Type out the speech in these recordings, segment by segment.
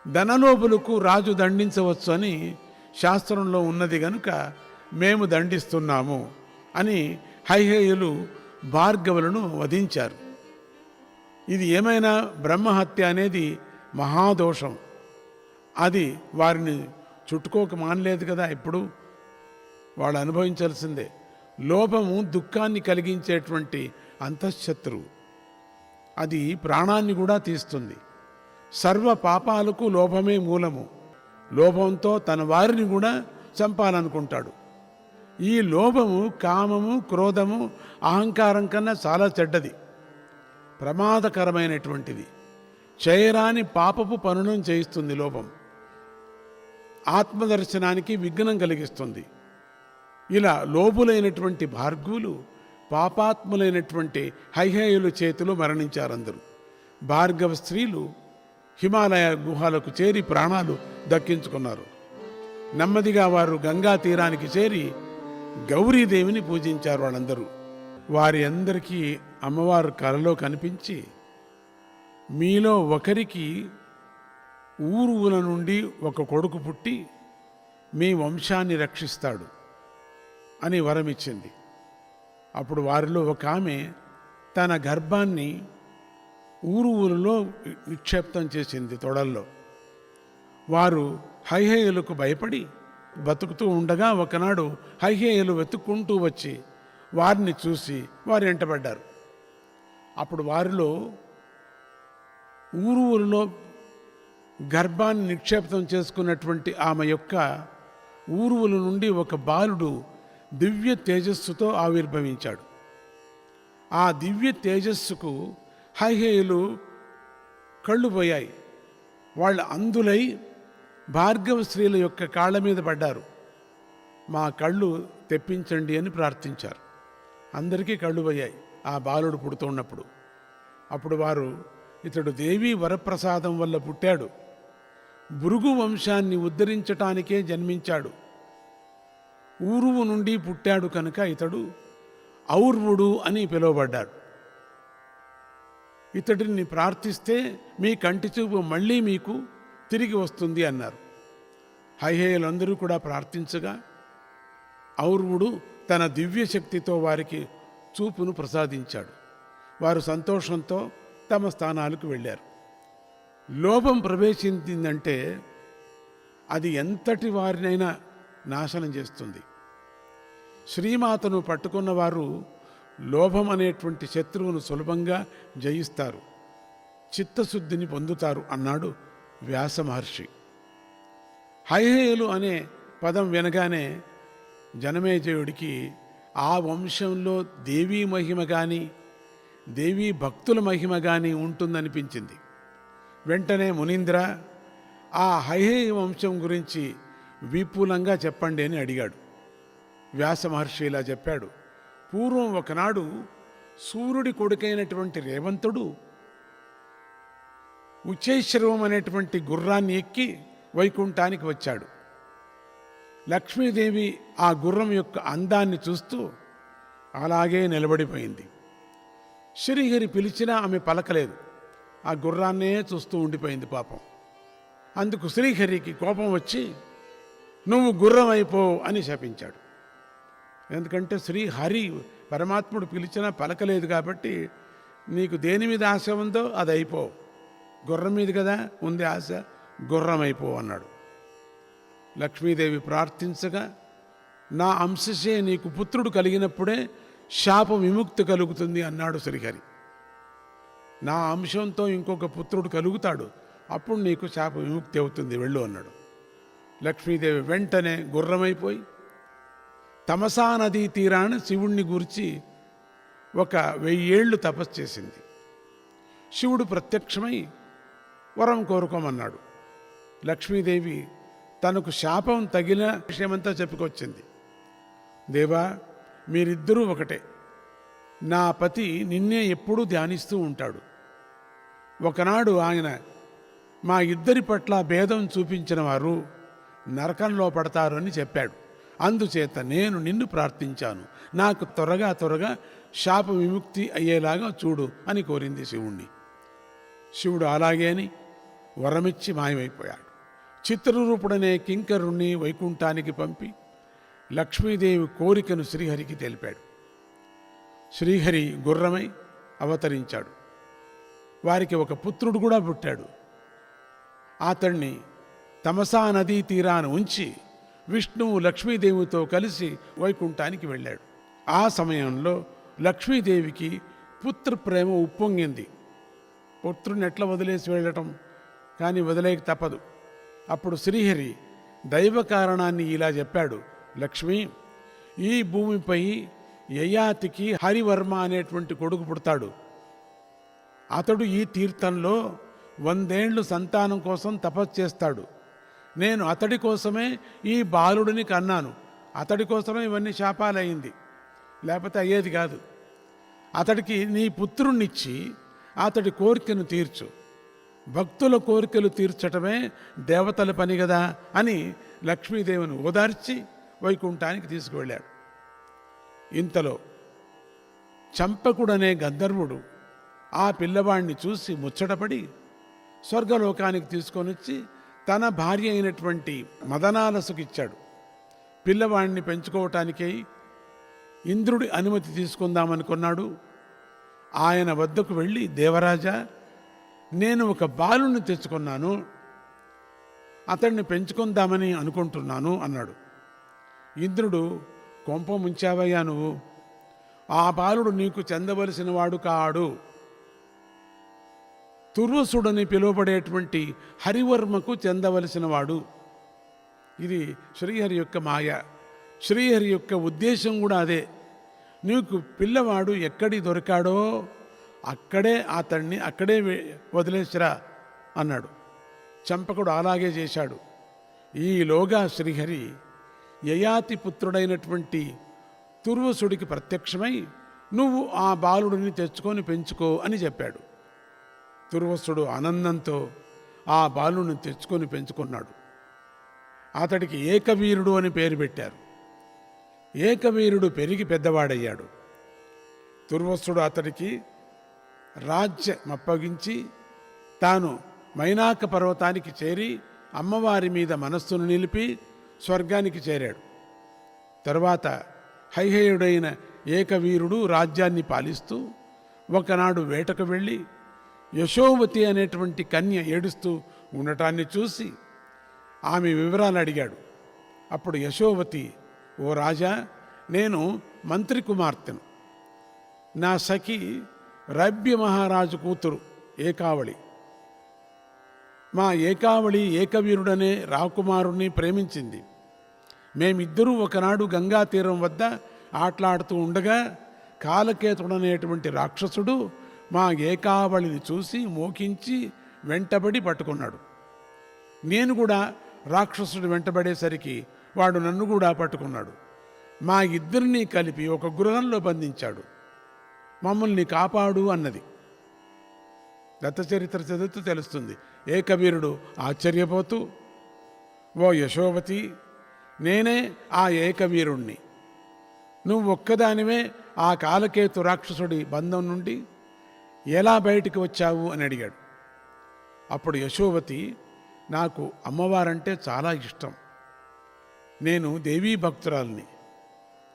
ధనలోపులకు రాజు దండించవచ్చు అని శాస్త్రంలో ఉన్నది గనుక మేము దండిస్తున్నాము అని హైహేయులు భార్గవులను వధించారు. ఇది ఏమైనా బ్రహ్మహత్య అనేది మహాదోషం. అది వారిని చుట్టుకోక మానలేదు కదా, ఇప్పుడు వాళ్ళు అనుభవించాల్సిందే. లోభము దుఃఖాన్ని కలిగించేటువంటి అంతఃశత్రువు. అది ప్రాణాన్ని కూడా తీస్తుంది. సర్వ పాపాలకు లోభమే మూలము. లోభంతో తన వారిని కూడా చంపాలనుకుంటాడు. ఈ లోభము కామము, క్రోధము, అహంకారం కన్నా చాలా చెడ్డది, ప్రమాదకరమైనటువంటిది. చేయరాని పాపపు పనులను చేయిస్తుంది లోభం. ఆత్మదర్శనానికి విఘ్నం కలిగిస్తుంది. ఇలా లోపులైనటువంటి భార్గవులు పాపాత్ములైనటువంటి హైహేయుల చేతిలో మరణించారందరూ. భార్గవ స్త్రీలు హిమాలయ గుహలకు చేరి ప్రాణాలు దక్కించుకున్నారు. నెమ్మదిగా వారు గంగా తీరానికి చేరి గౌరీదేవిని పూజించారు. వాళ్ళందరూ వారి అందరికీ అమ్మవారు కలలో కనిపించి, మీలో ఒకరికి ఊరువుల నుండి ఒక కొడుకు పుట్టి మీ వంశాన్ని రక్షిస్తాడు అని వరమిచ్చింది. అప్పుడు వారిలో ఒక ఆమె తన గర్భాన్ని ఊరువులలో నిక్షేప్తం చేసింది తొడల్లో. వారు హైహేయులకు భయపడి బతుకుతూ ఉండగా ఒకనాడు హైహేయులు వెతుక్కుంటూ వచ్చి వారిని చూసి వారు వెంటబడ్డారు. అప్పుడు వారిలో ఊరువులలో గర్భాన్ని నిక్షేపం చేసుకున్నటువంటి ఆమె యొక్క ఊరువుల నుండి ఒక బాలుడు దివ్య తేజస్సుతో ఆవిర్భవించాడు. ఆ దివ్య తేజస్సుకు హైహేయులు కళ్ళు పోయాయి. వాళ్ళు అందులై భార్గవ స్త్రీల యొక్క కాళ్ళ మీద పడ్డారు. మా కళ్ళు తెప్పించండి అని ప్రార్థించారు. అందరికీ కళ్ళు పోయాయి ఆ బాలుడు పుడుతున్నప్పుడు. అప్పుడు వారు, ఇతడు దేవీ వరప్రసాదం వల్ల పుట్టాడు, భృగు వంశాన్ని ఉద్ధరించటానికే జన్మించాడు, ఊరువు నుండి పుట్టాడు కనుక ఇతడు ఔర్వుడు అని పిలువబడ్డాడు. ఇతడిని ప్రార్థిస్తే మీ కంటి చూపు మళ్ళీ మీకు తిరిగి వస్తుంది అన్నారు. హైహేయులందరూ కూడా ప్రార్థించగా ఔర్వుడు తన దివ్య శక్తితో వారికి చూపును ప్రసాదించాడు. వారు సంతోషంతో తమ స్థానాలకు వెళ్ళారు. లోభం ప్రవేశించిందంటే అది ఎంతటి వారినైనా నాశనం చేస్తుంది. శ్రీమాతను పట్టుకున్నవారు లోభం అనేటువంటి శత్రువును సులభంగా జయిస్తారు, చిత్తశుద్ధిని పొందుతారు అన్నాడు వ్యాస మహర్షి. హైహేయులు అనే పదం వినగానే జనమేజయుడికి ఆ వంశంలో దేవీ మహిమ కానీ దేవీ భక్తుల మహిమ కానీ ఉంటుందనిపించింది. వెంటనే మునీంద్ర, ఆ హైహేయ వంశం గురించి విపులంగా చెప్పండి అని అడిగాడు. వ్యాస మహర్షి ఇలా చెప్పాడు. పూర్వం ఒకనాడు సూర్యుడి కొడుకైనటువంటి రేవంతుడు ఉచ్చైశ్రవం అనేటువంటి గుర్రాన్ని ఎక్కి వైకుంఠానికి వచ్చాడు. లక్ష్మీదేవి ఆ గుర్రం యొక్క అందాన్ని చూస్తూ అలాగే నిలబడిపోయింది. శ్రీహరి పిలిచినా ఆమె పలకలేదు, ఆ గుర్రాన్నే చూస్తూ ఉండిపోయింది పాపం. అందుకు శ్రీహరికి కోపం వచ్చి, నువ్వు గుర్రం అయిపో అని శపించాడు. ఎందుకంటే శ్రీహరి పరమాత్ముడు పిలిచినా పలకలేదు కాబట్టి నీకు దేని మీద ఆశ ఉందో అది అయిపో, గుర్రం మీద కదా ఉంది ఆశ, గుర్రం అయిపో అన్నాడు. లక్ష్మీదేవి ప్రార్థించగా, నా అంశశే నీకు పుత్రుడు కలిగినప్పుడే శాప విముక్తి కలుగుతుంది అన్నాడు శ్రీహరి. నా అంశంతో ఇంకొక పుత్రుడు కలుగుతాడు, అప్పుడు నీకు శాప విముక్తి అవుతుంది, వెళ్ళు అన్నాడు. లక్ష్మీదేవి వెంటనే గుర్రమైపోయి తమసా నదీ తీరాన శివుణ్ణి గూర్చి 1000 ఏళ్ళు తపస్సు చేసింది. శివుడు ప్రత్యక్షమై వరం కోరుకోమన్నాడు. లక్ష్మీదేవి తనకు శాపం తగిన విషయమంతా చెప్పుకొచ్చింది. దేవా, మీరిద్దరూ ఒకటే, నా పతి నిన్నే ఎప్పుడూ ధ్యానిస్తూ ఉంటాడు. ఒకనాడు ఆయన మా ఇద్దరి పట్ల భేదం చూపించిన వారు నరకంలో పడతారు అని చెప్పాడు. అందుచేత నేను నిన్ను ప్రార్థించాను, నాకు త్వరగా శాప విముక్తి అయ్యేలాగా చూడు అని కోరింది శివుణ్ణి. శివుడు అలాగే అని వరమిచ్చి మాయమైపోయాడు. చిత్రరూపుడనే కింకరుణ్ణి వైకుంఠానికి పంపి లక్ష్మీదేవి కోరికను శ్రీహరికి తెలిపాడు. శ్రీహరి గుర్రమై అవతరించాడు. వారికి ఒక పుత్రుడు కూడా పుట్టాడు. అతన్ని తమసా నదీ తీరాన ఉంచి విష్ణువు లక్ష్మీదేవితో కలిసి వైకుంఠానికి వెళ్ళాడు. ఆ సమయంలో లక్ష్మీదేవికి పుత్రప్రేమ ఉప్పొంగింది. పుత్రుని ఎట్లా వదిలేసి వెళ్ళటం, కానీ వదిలేక తప్పదు. అప్పుడు శ్రీహరి దైవ కారణాన్ని ఇలా చెప్పాడు: లక్ష్మి, ఈ భూమిపై యయాతికి హరివర్మ అనేటువంటి కొడుకు పుడతాడు. అతడు ఈ తీర్థంలో 100 ఏళ్ళు సంతానం కోసం తపస్సు చేస్తాడు. నేను అతడి కోసమే ఈ బాలుడిని కన్నాను. అతడి కోసమే ఇవన్నీ శాపాలయ్యింది, లేకపోతే అయ్యేది కాదు. అతడికి నీ పుత్రుణ్ణిచ్చి అతడి కోరికను తీర్చు. భక్తుల కోరికలు తీర్చటమే దేవతల పని కదా అని లక్ష్మీదేవిని ఓదార్చి వైకుంఠానికి తీసుకువెళ్ళాడు. ఇంతలో చంపకుడనే గంధర్వుడు ఆ పిల్లవాడిని చూసి ముచ్చటపడి స్వర్గలోకానికి తీసుకొనొచ్చి తన భార్య అయినటువంటి మదనాలసుకిచ్చాడు. పిల్లవాడిని పెంచుకోవటానికై ఇంద్రుడి అనుమతి తీసుకుందామనుకున్నాడు. ఆయన వద్దకు వెళ్ళి, దేవరాజా, నేను ఒక బాలుని తెచ్చుకున్నాను, అతన్ని పెంచుకుందామని అనుకుంటున్నాను అన్నాడు. ఇంద్రుడు, కొంప ముంచావయ్యా నువ్వు, ఆ బాలుడు నీకు చెందవలసిన వాడు కాడు. తుర్వసుడని పిలువబడేటువంటి హరివర్మకు చెందవలసిన వాడు. ఇది శ్రీహరి యొక్క మాయ. శ్రీహరి యొక్క ఉద్దేశం కూడా అదే. నీకు పిల్లవాడు ఎక్కడి దొరికాడో అక్కడే అక్కడే వదిలేసిరా అన్నాడు. చంపకుడు అలాగే చేశాడు. ఈలోగా శ్రీహరి యయాతి పుత్రుడైనటువంటి తుర్వసుడికి ప్రత్యక్షమై, నువ్వు ఆ బాలుడిని తెచ్చుకొని పెంచుకో అని చెప్పాడు. తుర్వసుడు ఆనందంతో ఆ బాలుని తెచ్చుకొని పెంచుకున్నాడు. అతడికి ఏకవీరుడు అని పేరు పెట్టారు. ఏకవీరుడు పెరిగి పెద్దవాడయ్యాడు. తుర్వసుడు అతడికి రాజ్యం అప్పగించి తాను మైనాక పర్వతానికి చేరి అమ్మవారి మీద మనస్సును నిలిపి స్వర్గానికి చేరాడు. తరువాత హైహేయుడైన ఏకవీరుడు రాజ్యాన్ని పాలిస్తూ ఒకనాడు వేటకు వెళ్ళి యశోవతి అనేటువంటి కన్య ఏడుస్తూ ఉండటాన్ని చూసి ఆమె వివరాలు అడిగాడు. అప్పుడు యశోవతి, ఓ రాజా, నేను మంత్రి కుమార్తెను. నా సఖి రభ్య మహారాజు కూతురు ఏకావళి. మా ఏకావళి ఏకవీరుడనే రాకుమారుణ్ణి ప్రేమించింది. మేమిద్దరూ ఒకనాడు గంగా తీరం వద్ద ఆటలాడుతూ ఉండగా కాలకేతుడనేటువంటి రాక్షసుడు మా ఏకావళిని చూసి మోకించి వెంటబడి పట్టుకున్నాడు. నేను కూడా రాక్షసుడు వెంటబడేసరికి వాడు నన్ను కూడా పట్టుకున్నాడు. మా ఇద్దరినీ కలిపి ఒక గృహంలో బంధించాడు. మమ్మల్ని కాపాడు అన్నది. దత్తచరిత్ర చదువుతూ తెలుస్తుంది. ఏకవీరుడు ఆశ్చర్యపోతూ, ఓ యశోవతి, నేనే ఆ ఏకవీరుణ్ణి. నువ్వు ఒక్కదానివే ఆ కాలకేతు రాక్షసుడి బంధం నుండి ఎలా బయటికి వచ్చావు అని అడిగాడు. అప్పుడు యశోవతి, నాకు అమ్మవారంటే చాలా ఇష్టం. నేను దేవీ భక్తురాల్ని.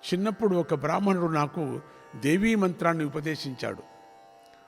చిన్నప్పుడు ఒక బ్రాహ్మణుడు నాకు దేవీ మంత్రాన్ని ఉపదేశించాడు.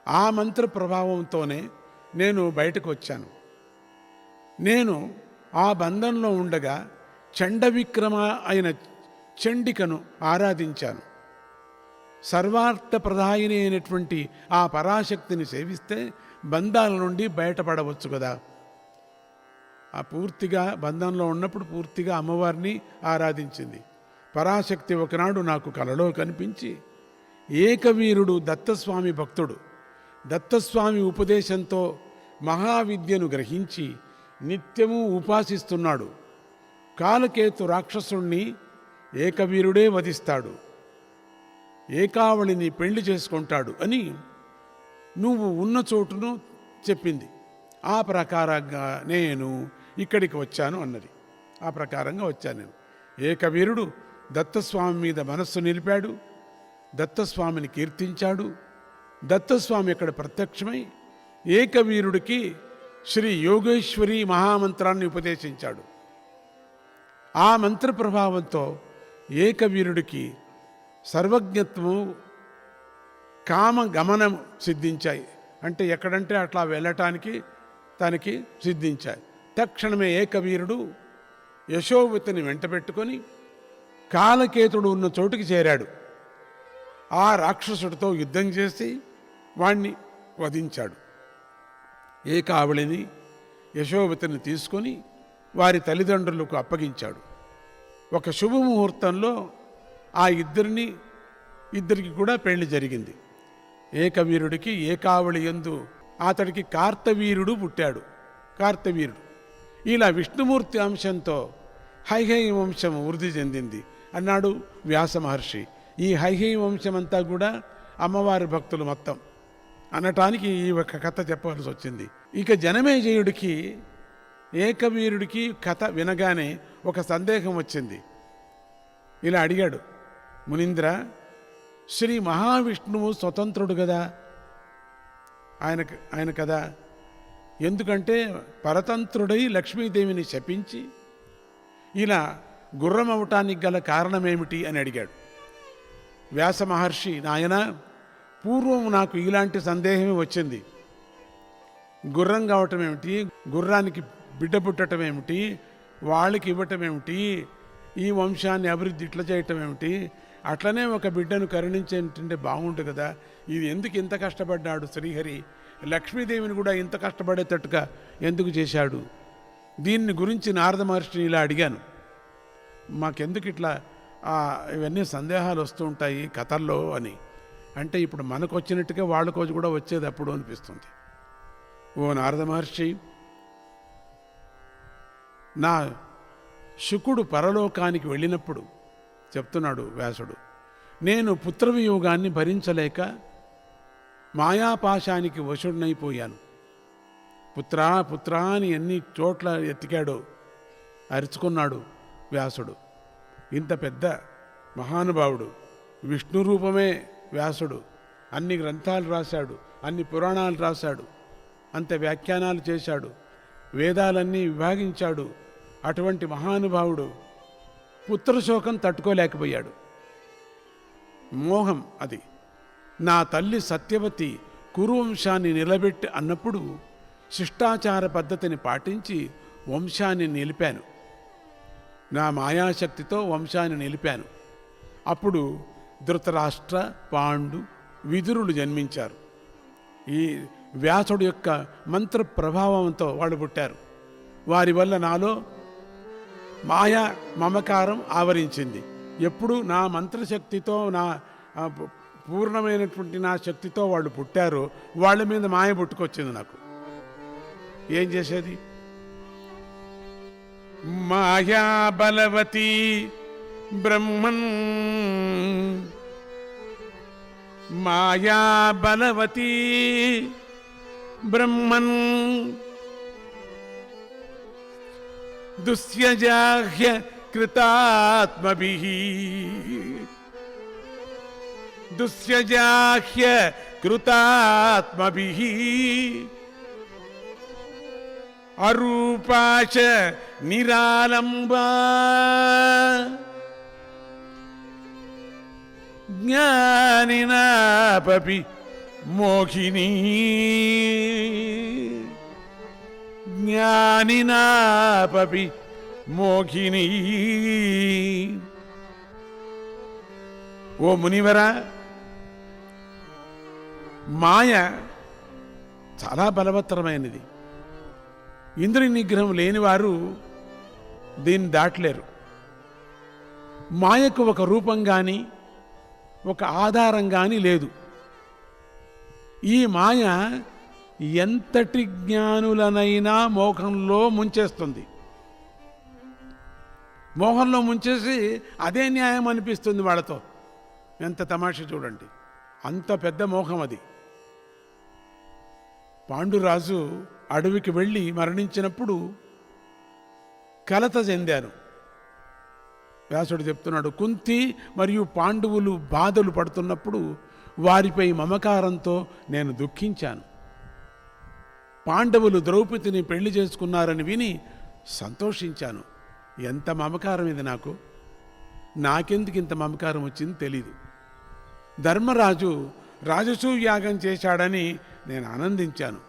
ఆ మంత్ర ప్రభావంతోనే నేను బయటకు వచ్చాను. నేను ఆ బంధంలో ఉండగా చండవిక్రమ అయిన చండికను ఆరాధించాను. సర్వార్థ ప్రదాయిని అయినటువంటి ఆ పరాశక్తిని సేవిస్తే బంధాల నుండి బయటపడవచ్చు కదా. ఆ పూర్తిగా బంధంలో ఉన్నప్పుడు పూర్తిగా అమ్మవారిని ఆరాధించింది. పరాశక్తి ఒకనాడు నాకు కలలో కనిపించి, ఏకవీరుడు దత్తస్వామి భక్తుడు, దత్తస్వామి ఉపదేశంతో మహావిద్యను గ్రహించి నిత్యము ఉపాసిస్తున్నాడు. కాలకేతు రాక్షసుణ్ణి ఏకవీరుడే వధిస్తాడు, ఏకావళిని పెళ్లి చేసుకుంటాడు అని నువ్వు ఉన్న చోటును చెప్పింది. ఆ ప్రకారంగా నేను ఇక్కడికి వచ్చాను అన్నది. ఆ ప్రకారంగా వచ్చాను నేను. ఏకవీరుడు దత్తస్వామి మీద మనస్సు నిలిపాడు, దత్తస్వామిని కీర్తించాడు. దత్తస్వామి ఇక్కడ ప్రత్యక్షమై ఏకవీరుడికి శ్రీ యోగేశ్వరి మహామంత్రాన్ని ఉపదేశించాడు. ఆ మంత్ర ప్రభావంతో ఏకవీరుడికి సర్వజ్ఞత్వము, కామగమనం సిద్ధించాయి. అంటే ఎక్కడంటే అట్లా వెళ్ళటానికి తనకి సిద్ధించాయి. తక్షణమే ఏకవీరుడు యశోవతిని వెంటబెట్టుకొని కాలకేతుడు ఉన్న చోటుకి చేరాడు. ఆ రాక్షసుడితో యుద్ధం చేసి వాణ్ణి వధించాడు. ఏకావళిని, యశోవతిని తీసుకొని వారి తల్లిదండ్రులకు అప్పగించాడు. ఒక శుభముహూర్తంలో ఆ ఇద్దరికి కూడా పెళ్లి జరిగింది. ఏకవీరుడికి ఏకావళి యందు అతడికి కార్తవీరుడు పుట్టాడు. కార్తవీరుడు ఇలా విష్ణుమూర్తి అంశంతో హైహై వంశం వృద్ధి చెందింది అన్నాడు వ్యాస మహర్షి. ఈ హైహై వంశం అంతా కూడా అమ్మవారి భక్తులు మొత్తం అనటానికి ఈ ఒక కథ చెప్పవలసి వచ్చింది. ఇక జనమేజయుడికి, ఏకవీరుడికి కథ వినగానే ఒక సందేహం వచ్చింది. ఇలా అడిగాడు, మునీంద్ర, శ్రీ మహావిష్ణువు స్వతంత్రుడు కదా, ఆయన కదా, ఎందుకంటే పరతంత్రుడై లక్ష్మీదేవిని శపించి ఇలా గుర్రం అవటానికి గల కారణమేమిటి అని అడిగాడు. వ్యాస మహర్షి, నాయన, పూర్వం నాకు ఇలాంటి సందేహమే వచ్చింది. గుర్రం కావటం ఏమిటి, గుర్రానికి బిడ్డ పుట్టడం ఏమిటి, వాళ్ళకి ఇవ్వటం ఏమిటి, ఈ వంశాన్ని అభివృద్ధి ఇట్లా చేయటం ఏమిటి, అట్లనే ఒక బిడ్డను కరుణించేంటే బాగుంటుంది కదా, ఇది ఎందుకు ఇంత కష్టపడ్డాడు శ్రీహరి, లక్ష్మీదేవిని కూడా ఇంత కష్టపడేటట్టుగా ఎందుకు చేశాడు, దీన్ని గురించి నారద మహర్షిని ఇలా అడిగాను. మాకెందుకు ఇట్లా ఇవన్నీ సందేహాలు వస్తూ ఉంటాయి కథల్లో అని. అంటే ఇప్పుడు మనకు వచ్చినట్టుగా వాళ్ళకోజు కూడా వచ్చేది అప్పుడు అనిపిస్తుంది. ఓ నారద మహర్షి, నా శుకుడు పరలోకానికి వెళ్ళినప్పుడు చెప్తున్నాడు వ్యాసుడు, నేను పుత్రవియోగాన్ని భరించలేక మాయాపాశానికి వశుడినైపోయాను. పుత్రా పుత్రా అని ఎన్ని చోట్ల ఎత్తికాడో, అరుచుకున్నాడు వ్యాసుడు. ఇంత పెద్ద మహానుభావుడు, విష్ణు రూపమే వ్యాసుడు, అన్ని గ్రంథాలు రాశాడు, అన్ని పురాణాలు రాశాడు, అంత వ్యాఖ్యానాలు చేశాడు, వేదాలన్నీ విభాగించాడు. అటువంటి మహానుభావుడు పుత్రశోకం తట్టుకోలేకపోయాడు. మోహం అది. నా తల్లి సత్యవతి కురువంశాన్ని నిలబెట్టి అన్నప్పుడు శిష్టాచార పద్ధతిని పాటించి వంశాన్ని నిలిపాను. నా మాయాశక్తితో వంశాన్ని నిలిపాను. అప్పుడు ధృతరాష్ట్ర, పాండు, విదురులు జన్మించారు. ఈ వ్యాసుడు యొక్క మంత్ర ప్రభావంతో వాళ్ళు పుట్టారు. వారి వల్ల నాలో మాయా మమకారం ఆవరించింది. ఎప్పుడు నా మంత్రశక్తితో, నా పూర్ణమైనటువంటి నా శక్తితో వాళ్ళు పుట్టారో వాళ్ళ మీద మాయ పుట్టుకొచ్చింది నాకు. ఏం చేసేది? మాయా బలవతి బ్రహ్మన్, మాయా బలవతి బ్రహ్మన్ దుస్యజాహ్య కృతాత్మభిః, దుస్యజాహ్య కృతాత్మభిః అరూపాచ నిరాలంబా జ్ఞానినాపి మోహినీ, జ్ఞానినాపి మోహినీ. ఓ మునివరా, మాయ చాలా బలవత్తరమైనది. ఇంద్రియ నిగ్రహం లేనివారు దీన్ని దాటలేరు. మాయకు ఒక రూపం కానీ ఒక ఆధారం కానీ లేదు. ఈ మాయ ఎంతటి జ్ఞానులనైనా మోహంలో ముంచేస్తుంది. మోహంలో ముంచేసి అదే న్యాయం అనిపిస్తుంది వాళ్ళతో. ఎంత తమాషా చూడండి, అంత పెద్ద మోహం అది. పాండురాజు అడవికి వెళ్ళి మరణించినప్పుడు కలత చెందాను. వ్యాసుడు చెప్తున్నాడు, కుంతి మరియు పాండవులు బాధలు పడుతున్నప్పుడు వారిపై మమకారంతో నేను దుఃఖించాను. పాండవులు ద్రౌపదిని పెళ్లి చేసుకున్నారని విని సంతోషించాను. ఎంత మమకారం ఇది నాకు! నాకెందుకు ఇంత మమకారం వచ్చింది తెలీదు. ధర్మరాజు రాజసూయాగం చేశాడని నేను ఆనందించాను.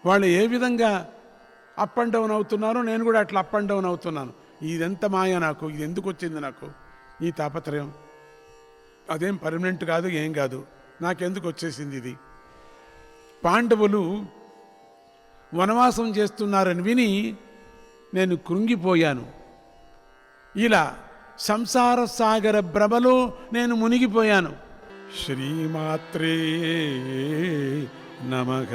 వాళ్ళు ఏ విధంగా అప్ అండ్ డౌన్ అవుతున్నారో నేను కూడా అట్లా అప్ అండ్ డౌన్ అవుతున్నాను. ఇదెంత మాయ నాకు! ఇది ఎందుకు వచ్చింది నాకు ఈ తాపత్రయం? అదేం పర్మనెంట్ కాదు, ఏం కాదు, నాకెందుకు వచ్చేసింది ఇది? పాండవులు వనవాసం చేస్తున్నారని విని నేను కృంగిపోయాను. ఇలా సంసార సాగర భ్రమలో నేను మునిగిపోయాను. శ్రీమాత్రే నమః.